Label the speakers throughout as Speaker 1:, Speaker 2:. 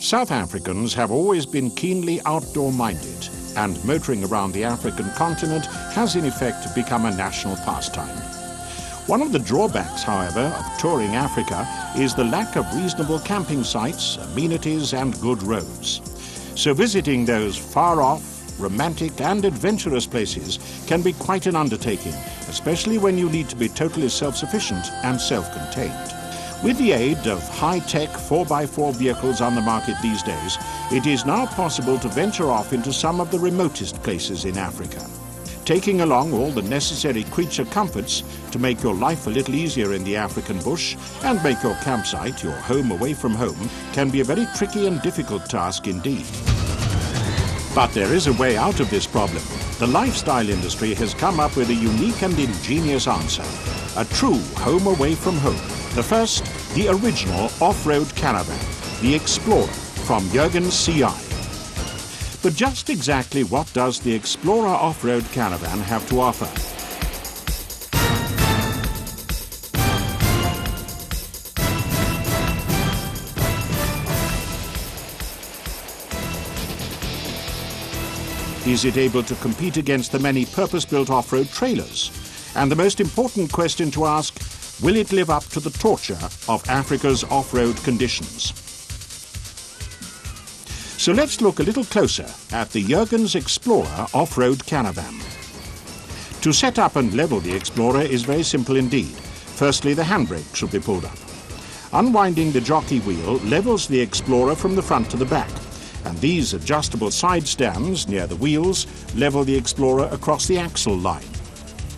Speaker 1: South Africans have always been keenly outdoor-minded, and motoring around the African continent has in effect become a national pastime. One of the drawbacks, however, of touring Africa is the lack of reasonable camping sites, amenities and good roads. So visiting those far-off, romantic and adventurous places can be quite an undertaking, especially when you need to be totally self-sufficient and self-contained. With the aid of high-tech 4x4 vehicles on the market these days, it is now possible to venture off into some of the remotest places in Africa. Taking along all the necessary creature comforts to make your life a little easier in the African bush and make your campsite your home away from home can be a very tricky and difficult task indeed. But there is a way out of this problem. The lifestyle industry has come up with a unique and ingenious answer. A true home away from home. The first, the original off-road caravan, the Explorer from Jurgens CI. But just exactly what does the Explorer off-road caravan have to offer? Is it able to compete against the many purpose-built off-road trailers? And the most important question to ask, will it live up to the torture of Africa's off-road conditions? So let's look a little closer at the Jurgens Explorer off-road caravan. To set up and level the Explorer is very simple indeed. Firstly, the handbrake should be pulled up. Unwinding the jockey wheel levels the Explorer from the front to the back, and these adjustable side stands near the wheels level the Explorer across the axle line.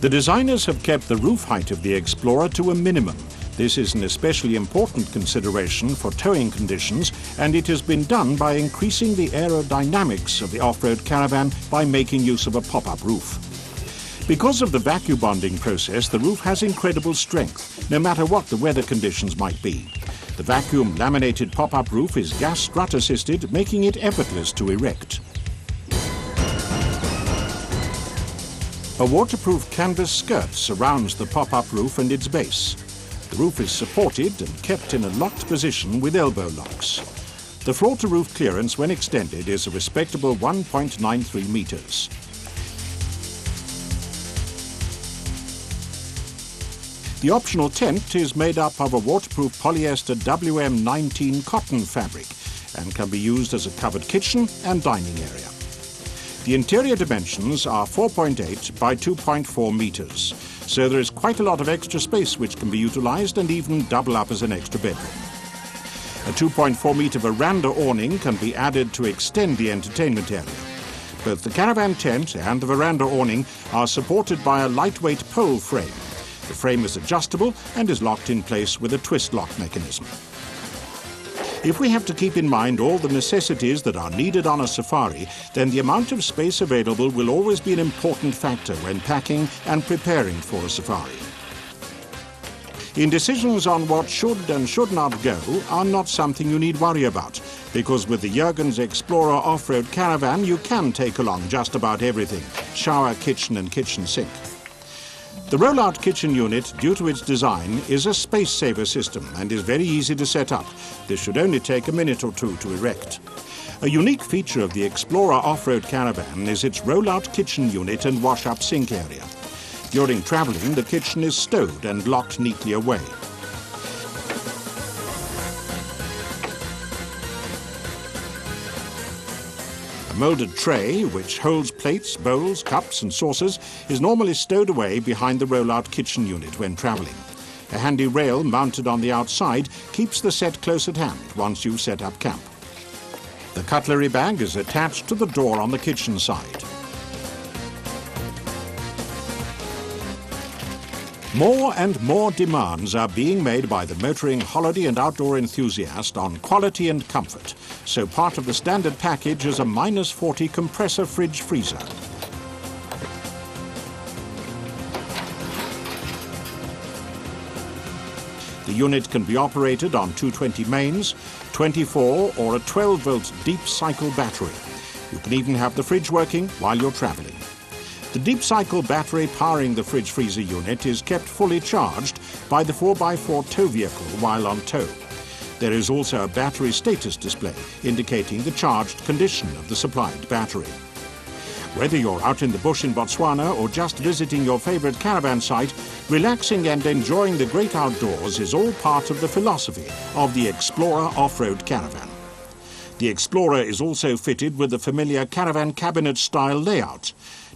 Speaker 1: The designers have kept the roof height of the Explorer to a minimum. This is an especially important consideration for towing conditions, and it has been done by increasing the aerodynamics of the off-road caravan by making use of a pop-up roof. Because of the vacuum bonding process, the roof has incredible strength, no matter what the weather conditions might be. The vacuum laminated pop-up roof is gas strut assisted, making it effortless to erect. A waterproof canvas skirt surrounds the pop-up roof and its base. The roof is supported and kept in a locked position with elbow locks. The floor-to-roof clearance when extended is a respectable 1.93 meters. The optional tent is made up of a waterproof polyester WM19 cotton fabric and can be used as a covered kitchen and dining area. The interior dimensions are 4.8 by 2.4 meters, so there is quite a lot of extra space which can be utilized and even double up as an extra bedroom. A 2.4 meter veranda awning can be added to extend the entertainment area. Both the caravan tent and the veranda awning are supported by a lightweight pole frame. The frame is adjustable and is locked in place with a twist lock mechanism. If we have to keep in mind all the necessities that are needed on a safari, then the amount of space available will always be an important factor when packing and preparing for a safari. Indecisions on what should and should not go are not something you need worry about, because with the Jurgens Explorer off-road caravan you can take along just about everything: shower, kitchen and kitchen sink. The roll-out kitchen unit, due to its design, is a space-saver system and is very easy to set up. This should only take a minute or two to erect. A unique feature of the Explorer off-road caravan is its roll-out kitchen unit and wash-up sink area. During traveling, the kitchen is stowed and locked neatly away. A molded tray, which holds plates, bowls, cups and saucers, is normally stowed away behind the roll-out kitchen unit when traveling. A handy rail mounted on the outside keeps the set close at hand once you've set up camp. The cutlery bag is attached to the door on the kitchen side. More and more demands are being made by the motoring holiday and outdoor enthusiast on quality and comfort, so part of the standard package is a -40 compressor fridge freezer. The unit can be operated on 220 mains, 24 or a 12-volt deep cycle battery. You can even have the fridge working while you're traveling. The deep cycle battery powering the fridge freezer unit is kept fully charged by the 4x4 tow vehicle while on tow. There is also a battery status display indicating the charged condition of the supplied battery. Whether you're out in the bush in Botswana or just visiting your favorite caravan site, relaxing and enjoying the great outdoors is all part of the philosophy of the Explorer Off-Road Caravan. The Explorer is also fitted with the familiar caravan cabinet-style layout.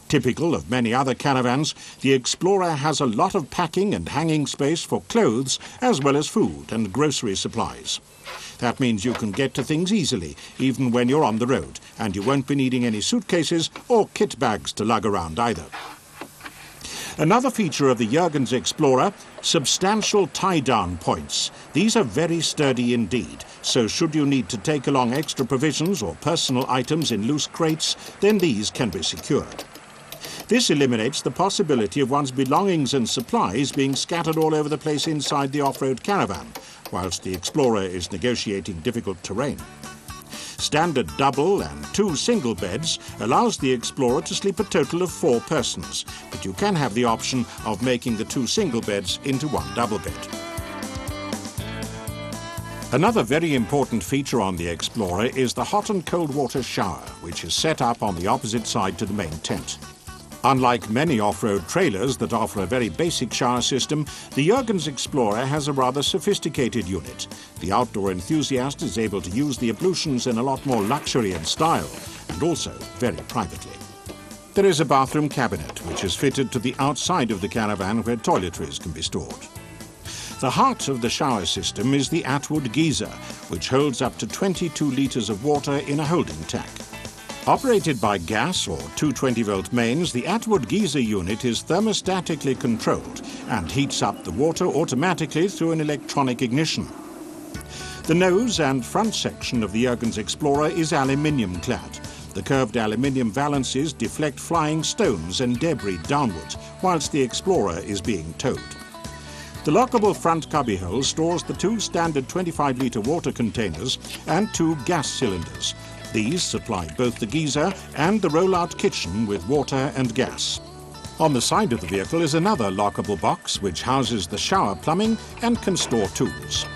Speaker 1: Typical of many other caravans, the Explorer has a lot of packing and hanging space for clothes as well as food and grocery supplies. That means you can get to things easily, even when you're on the road, and you won't be needing any suitcases or kit bags to lug around either. Another feature of the Jurgens Explorer, substantial tie-down points. These are very sturdy indeed, so should you need to take along extra provisions or personal items in loose crates, then these can be secured. This eliminates the possibility of one's belongings and supplies being scattered all over the place inside the off-road caravan, whilst the Explorer is negotiating difficult terrain. Standard double and 2 single beds allows the Explorer to sleep a total of 4 persons, but you can have the option of making the 2 single beds into 1 double bed. Another very important feature on the Explorer is the hot and cold water shower, which is set up on the opposite side to the main tent. Unlike many off-road trailers that offer a very basic shower system, the Jurgens Explorer has a rather sophisticated unit. The outdoor enthusiast is able to use the ablutions in a lot more luxury and style, and also very privately. There is a bathroom cabinet, which is fitted to the outside of the caravan where toiletries can be stored. The heart of the shower system is the Atwood geyser, which holds up to 22 litres of water in a holding tank. Operated by gas or 220-volt mains, the Atwood geyser unit is thermostatically controlled and heats up the water automatically through an electronic ignition. The nose and front section of the Jurgens Explorer is aluminium-clad. The curved aluminium valances deflect flying stones and debris downwards whilst the Explorer is being towed. The lockable front cubbyhole stores the 2 standard 25-litre water containers and 2 gas cylinders. These supply both the geyser and the roll-out kitchen with water and gas. On the side of the vehicle is another lockable box which houses the shower plumbing and can store tools.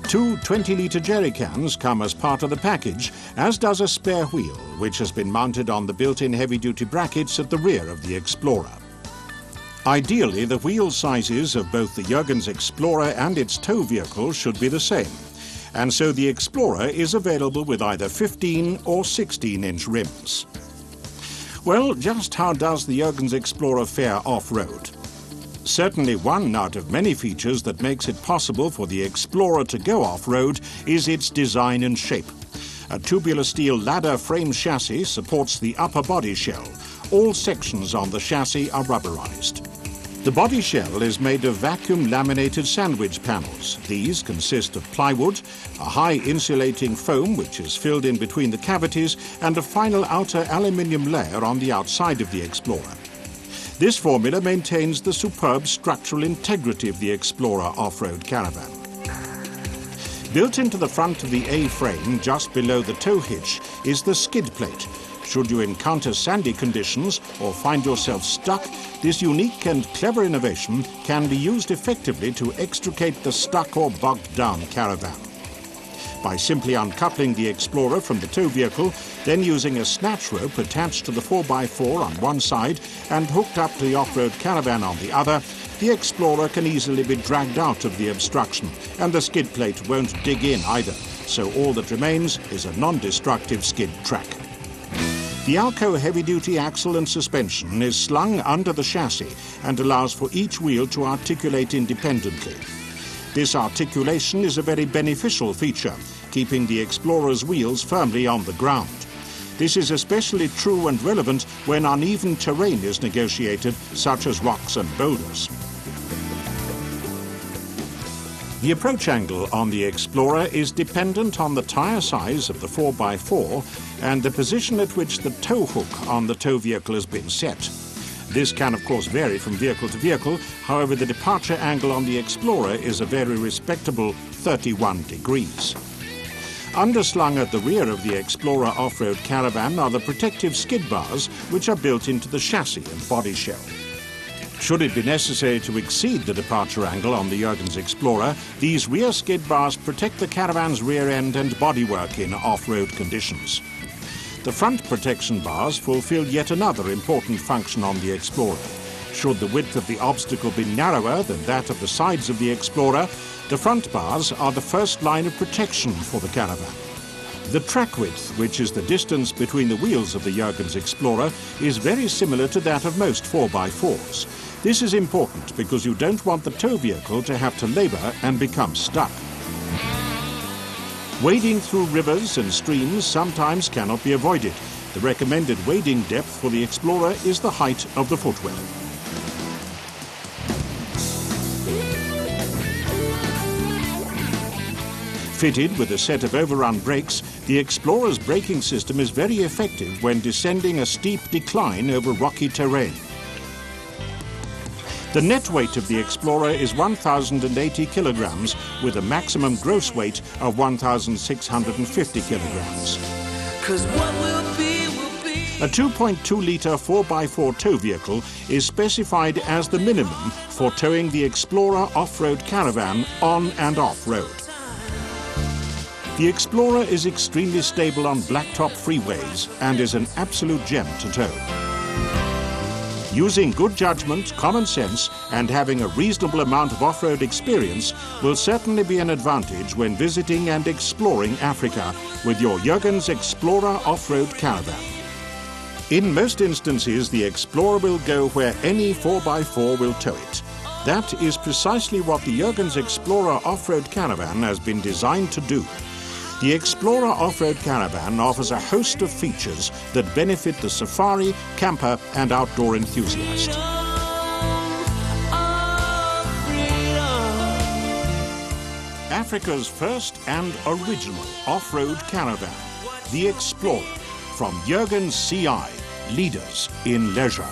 Speaker 1: 2 20-litre jerry cans come as part of the package, as does a spare wheel, which has been mounted on the built-in heavy-duty brackets at the rear of the Explorer. Ideally, the wheel sizes of both the Jurgens Explorer and its tow vehicle should be the same, and so the Explorer is available with either 15 or 16-inch rims. Well, just how does the Jurgens Explorer fare off-road? Certainly one out of many features that makes it possible for the Explorer to go off-road is its design and shape. A tubular steel ladder frame chassis supports the upper body shell. All sections on the chassis are rubberized. The body shell is made of vacuum laminated sandwich panels. These consist of plywood, a high insulating foam which is filled in between the cavities, and a final outer aluminium layer on the outside of the Explorer. This formula maintains the superb structural integrity of the Explorer off-road caravan. Built into the front of the A-frame, just below the tow hitch, is the skid plate. Should you encounter sandy conditions or find yourself stuck, this unique and clever innovation can be used effectively to extricate the stuck or bogged down caravan. By simply uncoupling the Explorer from the tow vehicle, then using a snatch rope attached to the 4x4 on one side and hooked up to the off-road caravan on the other, the Explorer can easily be dragged out of the obstruction, and the skid plate won't dig in either, so all that remains is a non-destructive skid track. The Alco heavy-duty axle and suspension is slung under the chassis and allows for each wheel to articulate independently. This articulation is a very beneficial feature, keeping the Explorer's wheels firmly on the ground. This is especially true and relevant when uneven terrain is negotiated, such as rocks and boulders. The approach angle on the Explorer is dependent on the tyre size of the 4x4 and the position at which the tow hook on the tow vehicle has been set. This can of course vary from vehicle to vehicle, however the departure angle on the Explorer is a very respectable 31 degrees. Underslung at the rear of the Explorer off-road caravan are the protective skid bars which are built into the chassis and body shell. Should it be necessary to exceed the departure angle on the Jurgens Explorer, these rear skid bars protect the caravan's rear end and bodywork in off-road conditions. The front protection bars fulfill yet another important function on the Explorer. Should the width of the obstacle be narrower than that of the sides of the Explorer, the front bars are the first line of protection for the caravan. The track width, which is the distance between the wheels of the Jurgens Explorer, is very similar to that of most 4x4s. This is important because you don't want the tow vehicle to have to labour and become stuck. Wading through rivers and streams sometimes cannot be avoided. The recommended wading depth for the Explorer is the height of the footwell. Fitted with a set of overrun brakes, the Explorer's braking system is very effective when descending a steep decline over rocky terrain. The net weight of the Explorer is 1,080 kilograms, with a maximum gross weight of 1,650 kilograms. A 2.2-litre 4x4 tow vehicle is specified as the minimum for towing the Explorer off-road caravan on and off-road. The Explorer is extremely stable on blacktop freeways and is an absolute gem to tow. Using good judgment, common sense, and having a reasonable amount of off-road experience will certainly be an advantage when visiting and exploring Africa with your Jurgens Explorer off-road caravan. In most instances, the Explorer will go where any 4x4 will tow it. That is precisely what the Jurgens Explorer off-road caravan has been designed to do. The Explorer off-road caravan offers a host of features that benefit the safari, camper and outdoor enthusiast. Africa's first and original off-road caravan, the Explorer, from Jurgens CI, leaders in leisure.